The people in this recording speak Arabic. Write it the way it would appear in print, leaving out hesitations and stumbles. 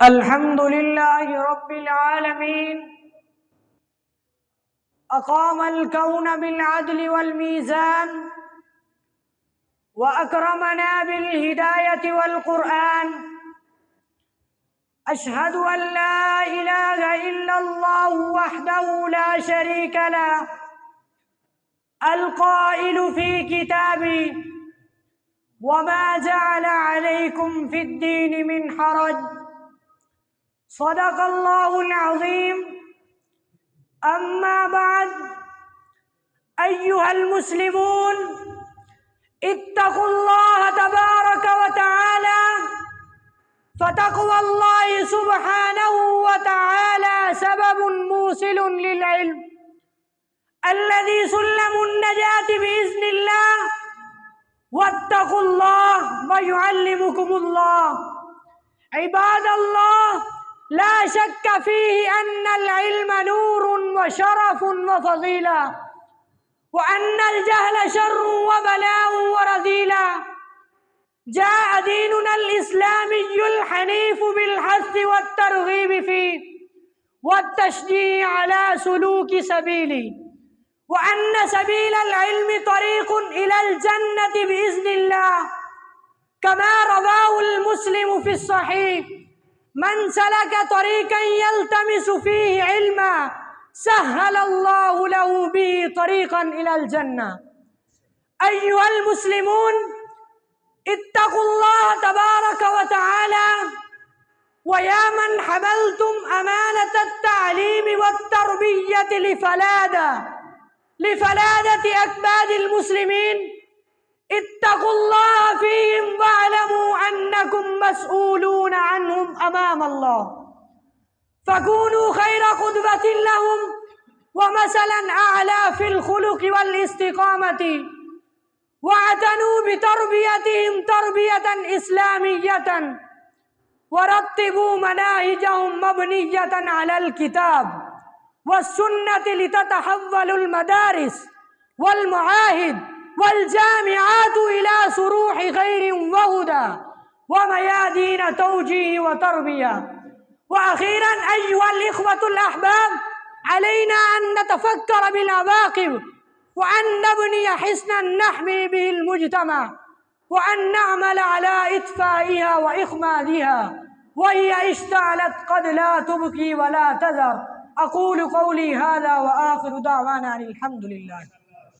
الحمد لله رب العالمين أقام الكون بالعدل والميزان وأكرمنا بالهداية والقرآن. أشهد أن لا إله إلا الله وحده لا شريك له القائل في كتابه وما جعل عليكم في الدين من حرج. صدق الله العظيم. أما بعد، أيها المسلمون، اتقوا الله تبارك وتعالى، فتقوى الله سبحانه وتعالى سبب موصل للعلم الذي سلم النجاة بإذن الله. واتقوا الله ويعلمكم الله. عباد الله، لا شك فيه أن العلم نور وشرف وفضيلة، وأن الجهل شر وبلاء ورذيلة. جاء ديننا الإسلامي الحنيف بالحث والترغيب فيه والتشجيع على سلوك سبيله، وأن سبيل العلم طريق إلى الجنة بإذن الله، كما رواه المسلم في الصحيح: من سلك طريقا يلتمس فيه علما سهل الله له به طريقا إلى الجنة. أيها المسلمون، اتقوا الله تبارك وتعالى، ويا من حملتم أمانة التعليم والتربية لفلادة أكباد المسلمين، اتقوا الله فيهم واعلموا أنكم مسؤولون عنهم أمام الله، فكونوا خير قدوة لهم ومثلا أعلى في الخلق والاستقامة، واعتنوا بتربيتهم تربية إسلامية، ورتبوا مناهجهم مبنية على الكتاب والسنة لتتحول المدارس والمعاهد والجامعات إلى صروح خير وهدى وميادين توجيه وتربية. وأخيرا أيها الإخوة الأحباب، علينا أن نتفكر بالعواقب، وأن نبني حصنا نحمي به المجتمع، وأن نعمل على إطفائها وإخمادها، وهي اشتعلت قد لا تبكي ولا تذر. أقول قولي هذا وآخر دعوانا أن الحمد لله.